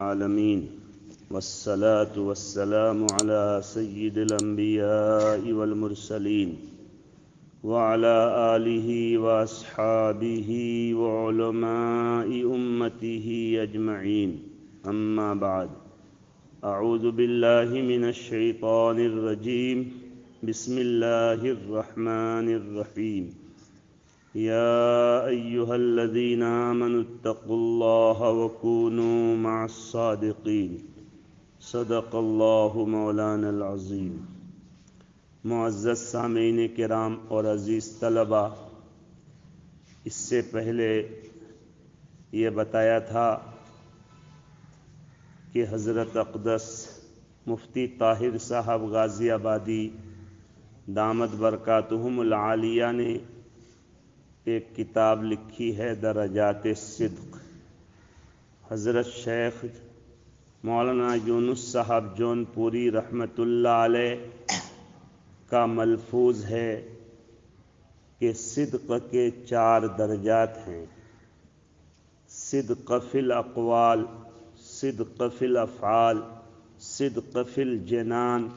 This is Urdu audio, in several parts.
العالمين والصلاة والسلام على سيد الأنبياء والمرسلين وعلى آله وأصحابه وعلماء أمته أجمعين أما بعد أعوذ بالله من الشيطان الرجيم بسم الله الرحمن الرحيم يا أيها الذين آمنوا اتقوا الله وكونوا مع الصادقين صدق الله مولانا العظيم۔ معزز سامعین کرام اور عزیز طلبہ، اس سے پہلے یہ بتایا تھا کہ حضرت اقدس مفتی طاہر صاحب غازی آبادی دامت برکاتہم العالیہ نے ایک کتاب لکھی ہے درجات صدق۔ حضرت شیخ مولانا یونس صاحب جون پوری رحمۃ اللہ علیہ کا ملفوظ ہے کہ صدق کے 4 درجات ہیں: صدق فی الاقوال، صدق فی الافعال، صدق فی الجنان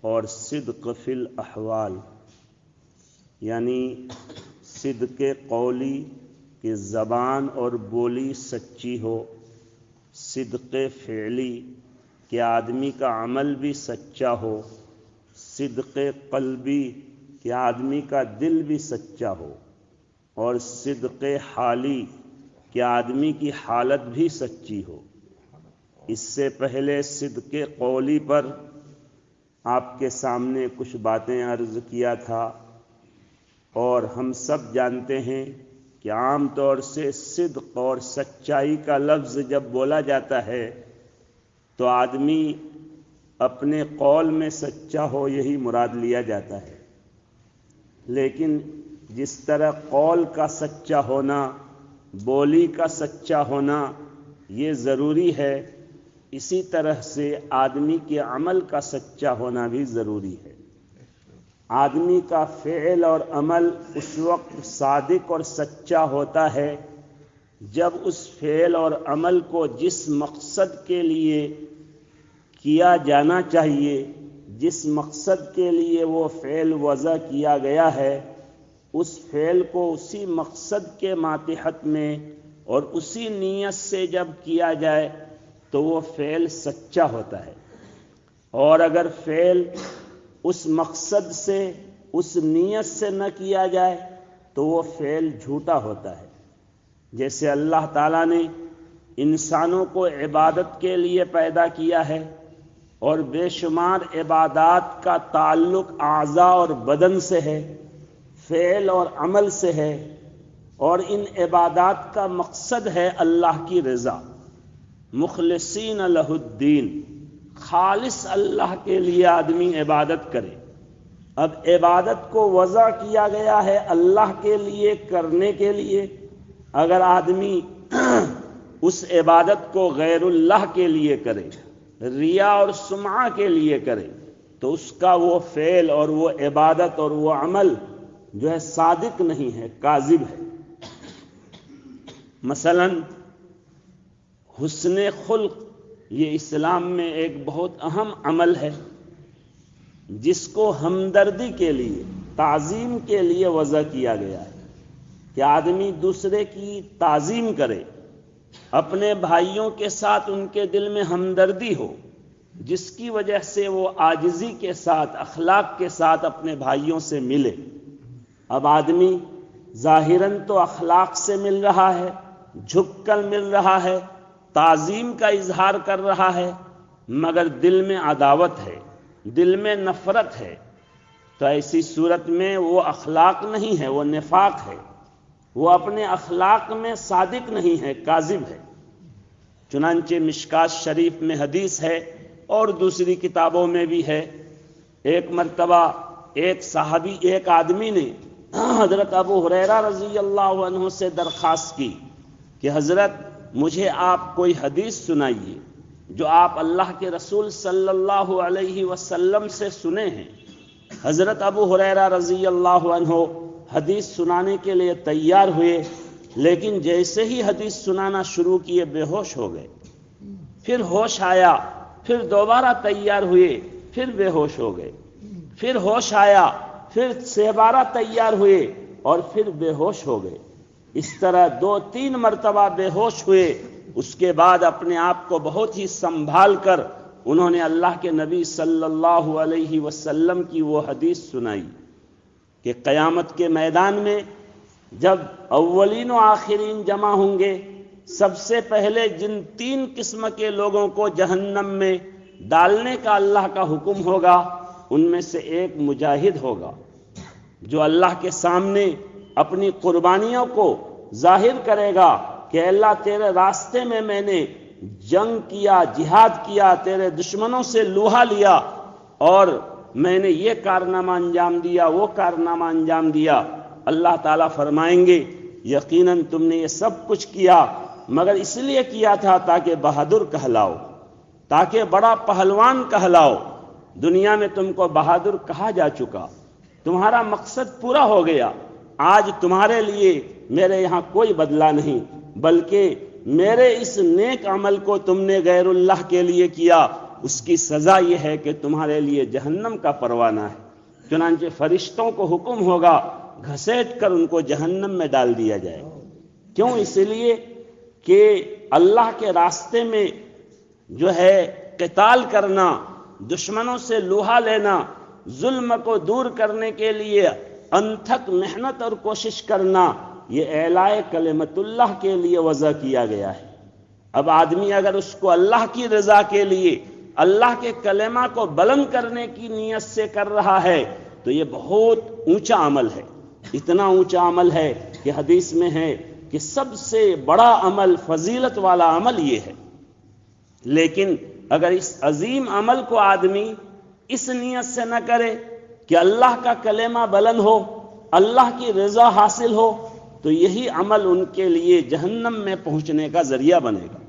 اور صدق فی الاحوال، یعنی صدق قولی کہ زبان اور بولی سچی ہو، صدق فعلی کہ آدمی کا عمل بھی سچا ہو، صدق قلبی کہ آدمی کا دل بھی سچا ہو، اور صدق حالی کہ آدمی کی حالت بھی سچی ہو۔ اس سے پہلے صدق قولی پر آپ کے سامنے کچھ باتیں عرض کیا تھا، اور ہم سب جانتے ہیں کہ عام طور سے صدق اور سچائی کا لفظ جب بولا جاتا ہے تو آدمی اپنے قول میں سچا ہو یہی مراد لیا جاتا ہے، لیکن جس طرح قول کا سچا ہونا، بولی کا سچا ہونا یہ ضروری ہے، اسی طرح سے آدمی کے عمل کا سچا ہونا بھی ضروری ہے۔ آدمی کا فعل اور عمل اس وقت صادق اور سچا ہوتا ہے جب اس فعل اور عمل کو جس مقصد کے لیے کیا جانا چاہیے، جس مقصد کے لیے وہ فعل وضع کیا گیا ہے، اس فعل کو اسی مقصد کے ماتحت میں اور اسی نیت سے جب کیا جائے تو وہ فعل سچا ہوتا ہے، اور اگر فعل اس مقصد سے، اس نیت سے نہ کیا جائے تو وہ فعل جھوٹا ہوتا ہے۔ جیسے اللہ تعالیٰ نے انسانوں کو عبادت کے لیے پیدا کیا ہے، اور بے شمار عبادات کا تعلق اعضاء اور بدن سے ہے، فعل اور عمل سے ہے، اور ان عبادات کا مقصد ہے اللہ کی رضا، مخلصین لہ الدین، خالص اللہ کے لیے آدمی عبادت کرے۔ اب عبادت کو وضع کیا گیا ہے اللہ کے لیے کرنے کے لیے، اگر آدمی اس عبادت کو غیر اللہ کے لیے کرے، ریا اور سمعہ کے لیے کرے، تو اس کا وہ فعل اور وہ عبادت اور وہ عمل جو ہے صادق نہیں ہے، کاذب ہے۔ مثلا حسن خلق یہ اسلام میں ایک بہت اہم عمل ہے، جس کو ہمدردی کے لیے، تعظیم کے لیے وضع کیا گیا ہے کہ آدمی دوسرے کی تعظیم کرے، اپنے بھائیوں کے ساتھ ان کے دل میں ہمدردی ہو، جس کی وجہ سے وہ عاجزی کے ساتھ، اخلاق کے ساتھ اپنے بھائیوں سے ملے۔ اب آدمی ظاہراً تو اخلاق سے مل رہا ہے، جھک کر مل رہا ہے، تعظیم کا اظہار کر رہا ہے، مگر دل میں عداوت ہے، دل میں نفرت ہے، تو ایسی صورت میں وہ اخلاق نہیں ہے، وہ نفاق ہے، وہ اپنے اخلاق میں صادق نہیں ہے، کاذب ہے۔ چنانچہ مشکات شریف میں حدیث ہے اور دوسری کتابوں میں بھی ہے، ایک مرتبہ ایک صحابی، ایک آدمی نے حضرت ابو ہریرہ رضی اللہ عنہ سے درخواست کی کہ حضرت مجھے آپ کوئی حدیث سنائیے جو آپ اللہ کے رسول صلی اللہ علیہ وسلم سے سنے ہیں۔ حضرت ابو ہریرہ رضی اللہ عنہ حدیث سنانے کے لیے تیار ہوئے، لیکن جیسے ہی حدیث سنانا شروع کیے بے ہوش ہو گئے۔ پھر ہوش آیا، پھر دوبارہ تیار ہوئے، پھر بے ہوش ہو گئے، پھر ہوش آیا، پھر دوبارہ تیار ہوئے اور پھر بے ہوش ہو گئے۔ اس طرح 2-3 مرتبہ بے ہوش ہوئے۔ اس کے بعد اپنے آپ کو بہت ہی سنبھال کر انہوں نے اللہ کے نبی صلی اللہ علیہ وسلم کی وہ حدیث سنائی کہ قیامت کے میدان میں جب اولین و آخرین جمع ہوں گے، سب سے پہلے جن 3 قسم کے لوگوں کو جہنم میں ڈالنے کا اللہ کا حکم ہوگا، ان میں سے ایک مجاہد ہوگا جو اللہ کے سامنے اپنی قربانیوں کو ظاہر کرے گا کہ اللہ تیرے راستے میں نے جنگ کیا، جہاد کیا، تیرے دشمنوں سے لوہا لیا اور میں نے یہ کارنامہ انجام دیا، وہ کارنامہ انجام دیا۔ اللہ تعالیٰ فرمائیں گے یقیناً تم نے یہ سب کچھ کیا مگر اس لیے کیا تھا تاکہ بہادر کہلاؤ، تاکہ بڑا پہلوان کہلاؤ۔ دنیا میں تم کو بہادر کہا جا چکا، تمہارا مقصد پورا ہو گیا۔ آج تمہارے لیے میرے یہاں کوئی بدلہ نہیں، بلکہ میرے اس نیک عمل کو تم نے غیر اللہ کے لیے کیا، اس کی سزا یہ ہے کہ تمہارے لیے جہنم کا پروانہ ہے۔ چنانچہ فرشتوں کو حکم ہوگا گھسیٹ کر ان کو جہنم میں ڈال دیا جائے۔ کیوں؟ اس لیے کہ اللہ کے راستے میں جو ہے قتال کرنا، دشمنوں سے لوہا لینا، ظلم کو دور کرنے کے لیے انتھک محنت اور کوشش کرنا، یہ اعلاء کلمت اللہ کے لیے وضع کیا گیا ہے۔ اب آدمی اگر اس کو اللہ کی رضا کے لیے، اللہ کے کلمہ کو بلند کرنے کی نیت سے کر رہا ہے تو یہ بہت اونچا عمل ہے۔ اتنا اونچا عمل ہے کہ حدیث میں ہے کہ سب سے بڑا عمل، فضیلت والا عمل یہ ہے۔ لیکن اگر اس عظیم عمل کو آدمی اس نیت سے نہ کرے کہ اللہ کا کلمہ بلند ہو، اللہ کی رضا حاصل ہو، تو یہی عمل ان کے لیے جہنم میں پہنچنے کا ذریعہ بنے گا۔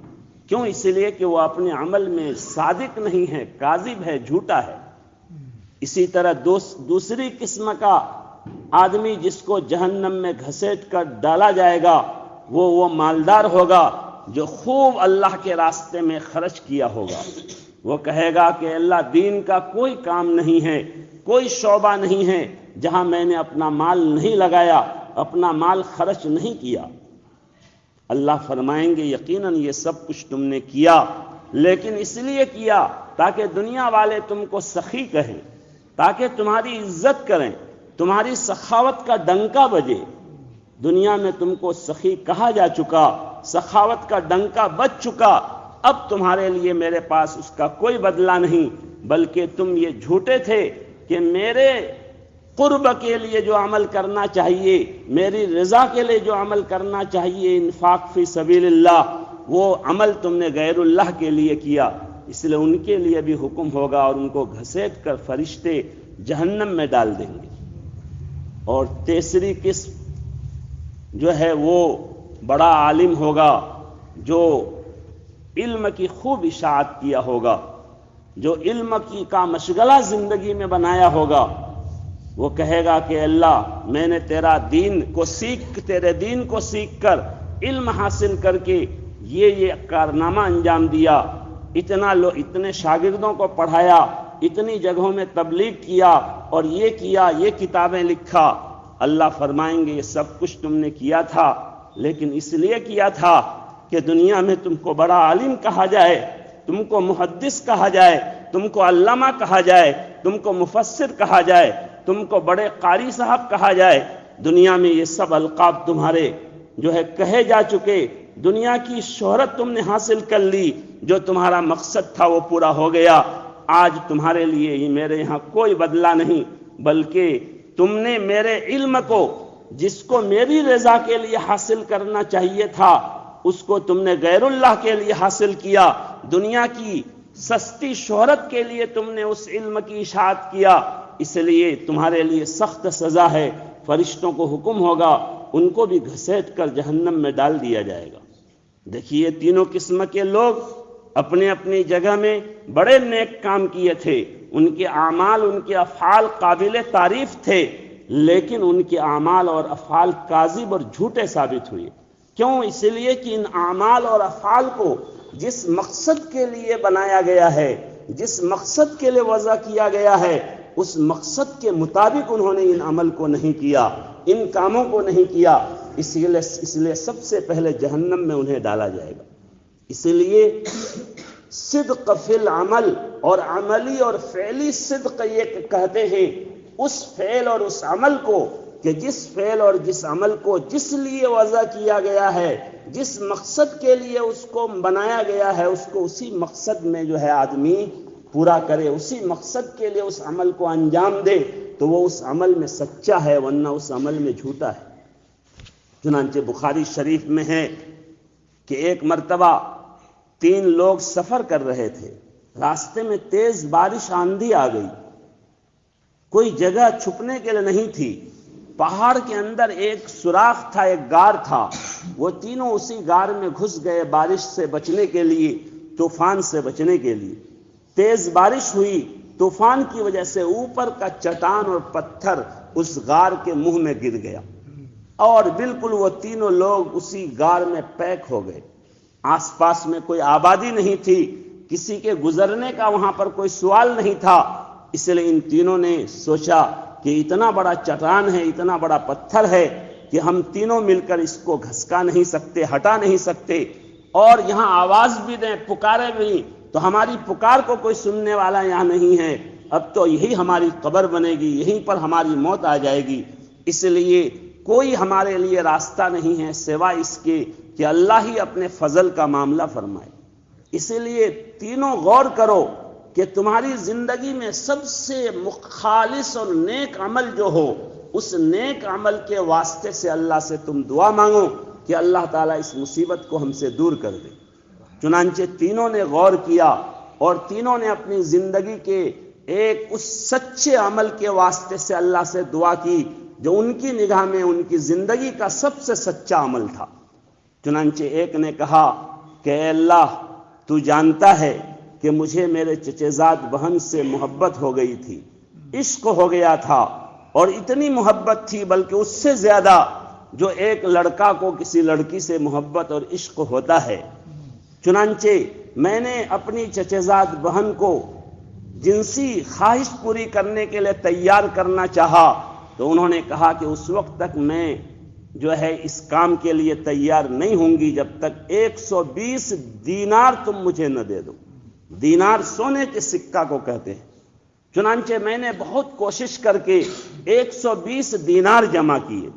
کیوں؟ اس لیے کہ وہ اپنے عمل میں صادق نہیں ہے، کاذب ہے، جھوٹا ہے۔ اسی طرح دوسری قسم کا آدمی جس کو جہنم میں گھسیٹ کر ڈالا جائے گا، وہ مالدار ہوگا جو خوب اللہ کے راستے میں خرچ کیا ہوگا۔ وہ کہے گا کہ اللہ دین کا کوئی کام نہیں ہے، کوئی شعبہ نہیں ہے جہاں میں نے اپنا مال نہیں لگایا، اپنا مال خرچ نہیں کیا۔ اللہ فرمائیں گے یقیناً یہ سب کچھ تم نے کیا، لیکن اس لیے کیا تاکہ دنیا والے تم کو سخی کہیں، تاکہ تمہاری عزت کریں، تمہاری سخاوت کا ڈنکا بجے۔ دنیا میں تم کو سخی کہا جا چکا، سخاوت کا ڈنکا بج چکا، اب تمہارے لیے میرے پاس اس کا کوئی بدلہ نہیں، بلکہ تم یہ جھوٹے تھے کہ میرے قرب کے لیے جو عمل کرنا چاہیے، میری رضا کے لیے جو عمل کرنا چاہیے، انفاق فی سبیل اللہ، وہ عمل تم نے غیر اللہ کے لیے کیا۔ اس لیے ان کے لیے بھی حکم ہوگا اور ان کو گھسیٹ کر فرشتے جہنم میں ڈال دیں گے۔ اور تیسری قسم جو ہے وہ بڑا عالم ہوگا جو علم کی خوب اشاعت کیا ہوگا، جو علم کا مشغلہ زندگی میں بنایا ہوگا۔ وہ کہے گا کہ اللہ میں نے تیرے دین کو سیکھ کر، علم حاصل کر کے یہ کارنامہ انجام دیا، اتنے شاگردوں کو پڑھایا، اتنی جگہوں میں تبلیغ کیا اور یہ کتابیں لکھا۔ اللہ فرمائیں گے یہ سب کچھ تم نے کیا تھا، لیکن اس لیے کیا تھا کہ دنیا میں تم کو بڑا عالم کہا جائے، تم کو محدث کہا جائے، تم کو علامہ کہا جائے، تم کو مفسر کہا جائے، تم کو بڑے قاری صاحب کہا جائے۔ دنیا میں یہ سب القاب تمہارے جو ہے کہے جا چکے، دنیا کی شہرت تم نے حاصل کر لی، جو تمہارا مقصد تھا وہ پورا ہو گیا۔ آج تمہارے لیے میرے یہاں کوئی بدلہ نہیں، بلکہ تم نے میرے علم کو، جس کو میری رضا کے لیے حاصل کرنا چاہیے تھا، اس کو تم نے غیر اللہ کے لیے حاصل کیا۔ دنیا کی سستی شہرت کے لیے تم نے اس علم کی اشاعت کیا، اس لیے تمہارے لیے سخت سزا ہے۔ فرشتوں کو حکم ہوگا ان کو بھی گھسیٹ کر جہنم میں ڈال دیا جائے گا۔ دیکھیے تینوں قسم کے لوگ اپنے اپنی جگہ میں بڑے نیک کام کیے تھے، ان کے اعمال، ان کے افعال قابل تعریف تھے، لیکن ان کے اعمال اور افعال کاذب اور جھوٹے ثابت ہوئے۔ کیوں؟ اس لیے کہ ان اعمال اور افعال کو جس مقصد کے لیے بنایا گیا ہے، جس مقصد کے لیے وضع کیا گیا ہے، اس مقصد کے مطابق انہوں نے ان عمل کو نہیں کیا، ان کاموں کو نہیں کیا، اس لیے سب سے پہلے جہنم میں انہیں ڈالا جائے گا۔ اسی لیے صدق فی العمل، اور عملی اور فعلی صدق یہ کہتے ہیں اس فعل اور اس عمل کو کہ جس فعل اور جس عمل کو جس لیے وضع کیا گیا ہے، جس مقصد کے لیے اس کو بنایا گیا ہے، اس کو اسی مقصد میں جو ہے آدمی پورا کرے، اسی مقصد کے لیے اس عمل کو انجام دے، تو وہ اس عمل میں سچا ہے، ورنہ اس عمل میں جھوٹا ہے۔ چنانچہ بخاری شریف میں ہے کہ ایک مرتبہ 3 لوگ سفر کر رہے تھے، راستے میں تیز بارش آندھی آ گئی، کوئی جگہ چھپنے کے لیے نہیں تھی، پہاڑ کے اندر ایک سوراخ تھا، ایک غار تھا، وہ تینوں اسی غار میں گھس گئے بارش سے بچنے کے لیے، طوفان سے بچنے کے لیے۔ تیز بارش ہوئی، طوفان کی وجہ سے اوپر کا چٹان اور پتھر اس غار کے منہ میں گر گیا، اور بالکل وہ تینوں لوگ اسی غار میں پیک ہو گئے۔ آس پاس میں کوئی آبادی نہیں تھی، کسی کے گزرنے کا وہاں پر کوئی سوال نہیں تھا، اس لیے ان تینوں نے سوچا کہ اتنا بڑا چٹان ہے، اتنا بڑا پتھر ہے کہ ہم تینوں مل کر اس کو گھسکا نہیں سکتے، ہٹا نہیں سکتے، اور یہاں آواز بھی دیں، پکارے بھی تو ہماری پکار کو کوئی سننے والا یہاں نہیں ہے، اب تو یہی ہماری قبر بنے گی، یہیں پر ہماری موت آ جائے گی، اس لیے کوئی ہمارے لیے راستہ نہیں ہے سوائے اس کے کہ اللہ ہی اپنے فضل کا معاملہ فرمائے۔ اسی لیے تینوں غور کرو کہ تمہاری زندگی میں سب سے خالص اور نیک عمل جو ہو، اس نیک عمل کے واسطے سے اللہ سے تم دعا مانگو کہ اللہ تعالیٰ اس مصیبت کو ہم سے دور کر دے۔ چنانچہ تینوں نے غور کیا اور تینوں نے اپنی زندگی کے ایک اس سچے عمل کے واسطے سے اللہ سے دعا کی جو ان کی نگاہ میں ان کی زندگی کا سب سے سچا عمل تھا۔ چنانچہ ایک نے کہا کہ اے اللہ، تو جانتا ہے کہ مجھے میرے چچیزاد بہن سے محبت ہو گئی تھی، عشق ہو گیا تھا، اور اتنی محبت تھی بلکہ اس سے زیادہ جو ایک لڑکا کو کسی لڑکی سے محبت اور عشق ہوتا ہے۔ چنانچہ میں نے اپنی چچیزاد بہن کو جنسی خواہش پوری کرنے کے لیے تیار کرنا چاہا، تو انہوں نے کہا کہ اس وقت تک میں جو ہے اس کام کے لیے تیار نہیں ہوں گی جب تک 120 دینار تم مجھے نہ دے دو۔ دینار سونے کے سکہ کو کہتے ہیں۔ چنانچہ میں نے بہت کوشش کر کے 120 دینار جمع کیے،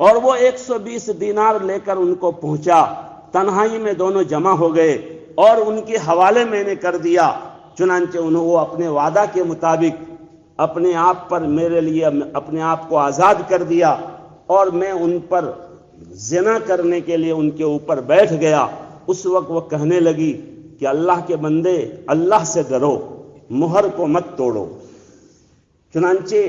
اور وہ 120 دینار لے کر ان کو پہنچا، تنہائی میں دونوں جمع ہو گئے اور ان کے حوالے میں نے کر دیا۔ چنانچہ انہوں وہ اپنے وعدہ کے مطابق اپنے آپ پر میرے لیے اپنے آپ کو آزاد کر دیا، اور میں ان پر زنا کرنے کے لیے ان کے اوپر بیٹھ گیا۔ اس وقت وہ کہنے لگی کہ اللہ کے بندے، اللہ سے ڈرو، مہر کو مت توڑو۔ چنانچہ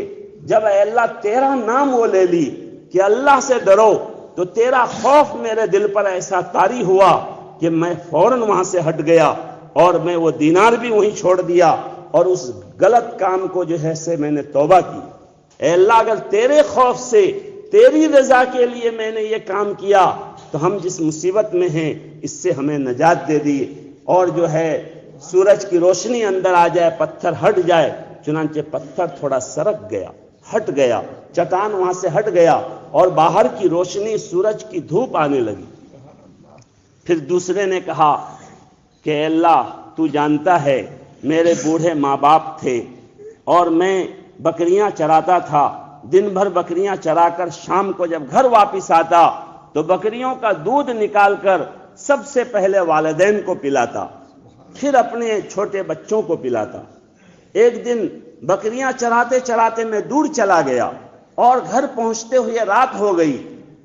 جب اے اللہ تیرا نام وہ لے لی کہ اللہ سے ڈرو، تو تیرا خوف میرے دل پر ایسا طاری ہوا کہ میں فوراً وہاں سے ہٹ گیا، اور میں وہ دینار بھی وہیں چھوڑ دیا، اور اس غلط کام کو جو ہے سے میں نے توبہ کی۔ اے اللہ، اگر تیرے خوف سے، تیری رضا کے لیے میں نے یہ کام کیا، تو ہم جس مصیبت میں ہیں اس سے ہمیں نجات دے دی، اور جو ہے سورج کی روشنی اندر آ جائے، پتھر ہٹ جائے۔ چنانچہ پتھر تھوڑا سرک گیا، ہٹ گیا، چٹان وہاں سے ہٹ گیا، اور باہر کی روشنی، سورج کی دھوپ آنے لگی۔ پھر دوسرے نے کہا کہ اے اللہ، تو جانتا ہے میرے بوڑھے ماں باپ تھے، اور میں بکریاں چراتا تھا، دن بھر بکریاں چرا کر شام کو جب گھر واپس آتا تو بکریوں کا دودھ نکال کر سب سے پہلے والدین کو پلاتا، پھر اپنے چھوٹے بچوں کو پلاتا۔ ایک دن بکریاں چراتے چراتے میں دور چلا گیا، اور گھر پہنچتے ہوئے رات ہو گئی۔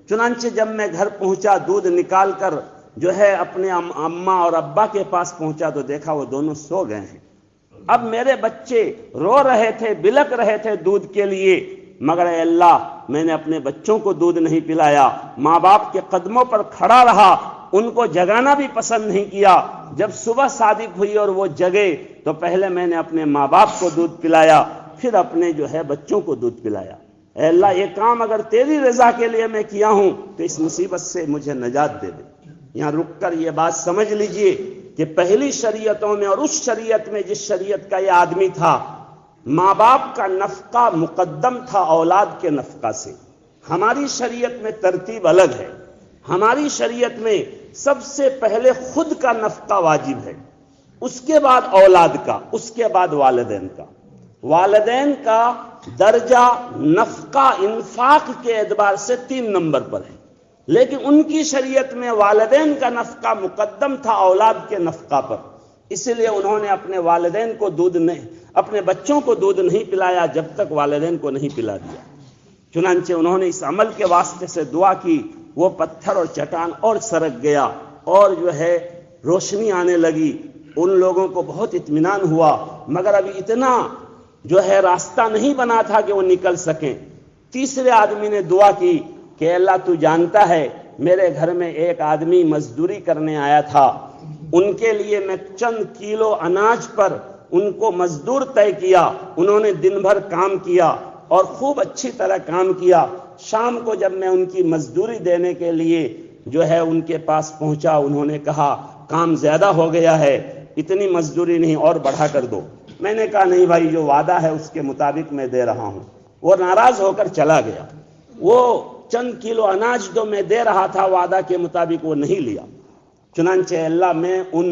چنانچہ جب میں گھر پہنچا، دودھ نکال کر جو ہے اپنے اماں اور ابا کے پاس پہنچا تو دیکھا وہ دونوں سو گئے ہیں۔ اب میرے بچے رو رہے تھے، بلک رہے تھے دودھ کے لیے، مگر اے اللہ، میں نے اپنے بچوں کو دودھ نہیں پلایا، ماں باپ کے قدموں پر کھڑا رہا، ان کو جگانا بھی پسند نہیں کیا۔ جب صبح صادق ہوئی اور وہ جگے تو پہلے میں نے اپنے ماں باپ کو دودھ پلایا، پھر اپنے جو ہے بچوں کو دودھ پلایا۔ اے اللہ، یہ کام اگر تیری رضا کے لیے میں کیا ہوں تو اس مصیبت سے مجھے نجات دے دے۔ یہاں رک کر یہ بات سمجھ لیجئے کہ پہلی شریعتوں میں اور اس شریعت میں جس شریعت کا یہ آدمی تھا، ماں باپ کا نفقہ مقدم تھا اولاد کے نفقہ سے۔ ہماری شریعت میں ترتیب الگ ہے۔ ہماری شریعت میں سب سے پہلے خود کا نفقہ واجب ہے، اس کے بعد اولاد کا، اس کے بعد والدین کا۔ والدین کا درجہ نفقہ انفاق کے اعتبار سے 3 نمبر پر ہے، لیکن ان کی شریعت میں والدین کا نفقہ مقدم تھا اولاد کے نفقہ پر، اس لیے انہوں نے اپنے والدین کو اپنے بچوں کو دودھ نہیں پلایا جب تک والدین کو نہیں پلا دیا۔ چنانچہ انہوں نے اس عمل کے واسطے سے دعا کی، وہ پتھر اور چٹان اور سرک گیا اور روشنی آنے لگی۔ ان لوگوں کو بہت اطمینان ہوا، مگر ابھی اتنا راستہ نہیں بنا تھا کہ وہ نکل سکیں۔ تیسرے آدمی نے دعا کی کہ اللہ تو جانتا ہے میرے گھر میں ایک آدمی مزدوری کرنے آیا تھا، ان کے لیے میں چند کیلو اناج پر ان کو مزدور طے کیا، انہوں نے دن بھر کام کیا اور خوب اچھی طرح کام کیا۔ شام کو جب میں ان کی مزدوری دینے کے لیے ان کے پاس پہنچا، انہوں نے کہا کام زیادہ ہو گیا ہے، اتنی مزدوری نہیں اور بڑھا کر دو۔ میں نے کہا نہیں بھائی، جو وعدہ ہے اس کے مطابق میں دے رہا ہوں۔ وہ ناراض ہو کر چلا گیا۔ وہ چند کیلو اناج جو میں دے رہا تھا وعدہ کے مطابق وہ نہیں لیا۔ چنانچہ اللہ میں ان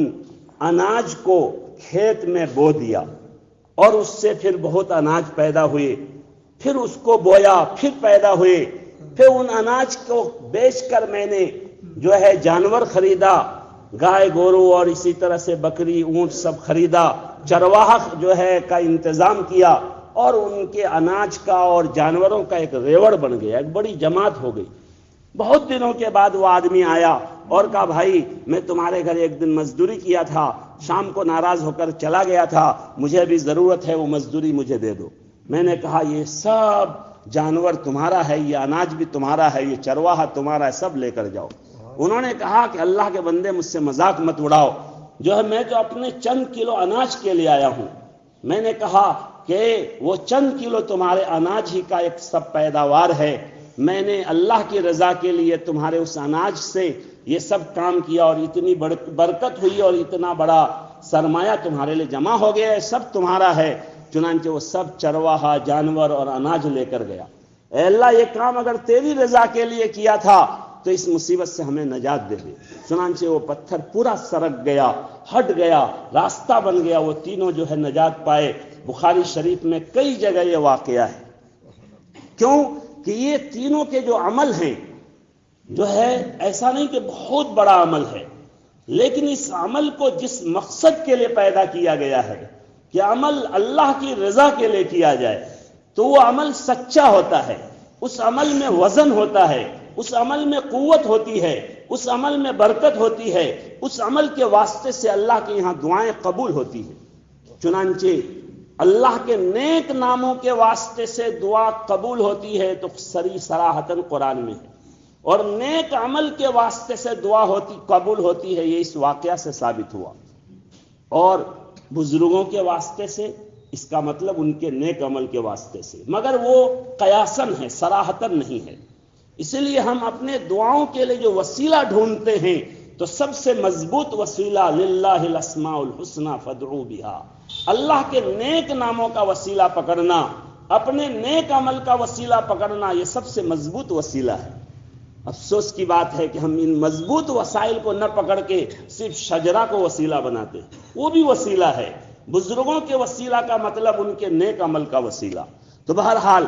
اناج کو کھیت میں بو دیا اور اس سے پھر بہت اناج پیدا ہوئے، پھر اس کو بویا، پھر پیدا ہوئے، پھر ان اناج کو بیچ کر میں نے جانور خریدا، گائے گورو اور اسی طرح سے بکری اونٹ سب خریدا، چرواہا کا انتظام کیا اور ان کے اناج کا اور جانوروں کا ایک ریوڑ بن گیا، ایک بڑی جماعت ہو گئی۔ بہت دنوں کے بعد وہ آدمی آیا اور کہا بھائی میں تمہارے گھر ایک دن مزدوری کیا تھا، شام کو ناراض ہو کر چلا گیا تھا، مجھے بھی ضرورت ہے، وہ مزدوری مجھے دے دو۔ میں نے کہا یہ سب جانور تمہارا ہے، یہ اناج بھی تمہارا ہے، یہ چرواہا تمہارا ہے، سب لے کر جاؤ۔ انہوں نے کہا کہ اللہ کے بندے مجھ سے مذاق مت اڑاؤ، میں تو اپنے چند کلو اناج کے لیے آیا ہوں۔ میں نے کہا کہ وہ چند کلو تمہارے اناج ہی کا ایک سب پیداوار ہے، میں نے اللہ کی رضا کے لیے تمہارے اس اناج سے یہ سب کام کیا اور اتنی برکت ہوئی اور اتنا بڑا سرمایہ تمہارے لیے جمع ہو گیا ہے، سب تمہارا ہے۔ چنانچہ وہ سب چرواہا جانور اور اناج لے کر گیا۔ اے اللہ یہ کام اگر تیری رضا کے لیے کیا تھا تو اس مصیبت سے ہمیں نجات دے دے۔ چنانچہ وہ پتھر پورا سرک گیا، ہٹ گیا، راستہ بن گیا، وہ تینوں نجات پائے۔ بخاری شریف میں کئی جگہ یہ واقعہ ہے۔ کیوں کہ یہ تینوں کے جو عمل ہیں ایسا نہیں کہ بہت بڑا عمل ہے، لیکن اس عمل کو جس مقصد کے لیے پیدا کیا گیا ہے کہ عمل اللہ کی رضا کے لیے کیا جائے، تو وہ عمل سچا ہوتا ہے، اس عمل میں وزن ہوتا ہے، اس عمل میں قوت ہوتی ہے، اس عمل میں برکت ہوتی ہے، اس عمل کے واسطے سے اللہ کے یہاں دعائیں قبول ہوتی ہیں۔ چنانچہ اللہ کے نیک ناموں کے واسطے سے دعا قبول ہوتی ہے تو صراحتاً قرآن میں ہے، اور نیک عمل کے واسطے سے دعا قبول ہوتی ہے، یہ اس واقعہ سے ثابت ہوا۔ اور بزرگوں کے واسطے سے اس کا مطلب ان کے نیک عمل کے واسطے سے، مگر وہ قیاساً ہے، صراحتاً نہیں ہے۔ اسی لیے ہم اپنے دعاؤں کے لیے جو وسیلہ ڈھونڈتے ہیں تو سب سے مضبوط وسیلہ للہ الاسماء الحسنی فادعوا بہا، اللہ کے نیک ناموں کا وسیلہ پکڑنا، اپنے نیک عمل کا وسیلہ پکڑنا، یہ سب سے مضبوط وسیلہ ہے۔ افسوس کی بات ہے کہ ہم ان مضبوط وسائل کو نہ پکڑ کے صرف شجرہ کو وسیلہ بناتے ہیں، وہ بھی وسیلہ ہے۔ بزرگوں کے وسیلہ کا مطلب ان کے نیک عمل کا وسیلہ۔ تو بہرحال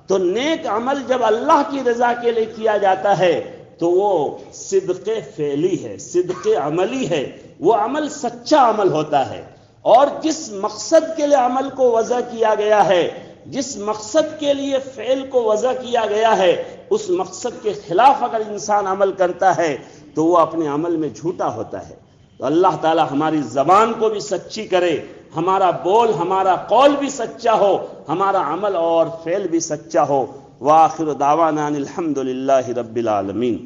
تو نیک عمل جب اللہ کی رضا کے لیے کیا جاتا ہے تو وہ صدق فعلی ہے، صدق عملی ہے، وہ عمل سچا عمل ہوتا ہے۔ اور جس مقصد کے لیے عمل کو وضع کیا گیا ہے، جس مقصد کے لیے فعل کو وضع کیا گیا ہے، اس مقصد کے خلاف اگر انسان عمل کرتا ہے تو وہ اپنے عمل میں جھوٹا ہوتا ہے۔ تو اللہ تعالی ہماری زبان کو بھی سچی کرے، ہمارا بول، ہمارا قول بھی سچا ہو، ہمارا عمل اور فعل بھی سچا ہو۔ وآخر دعوانا الحمد للہ رب العالمین۔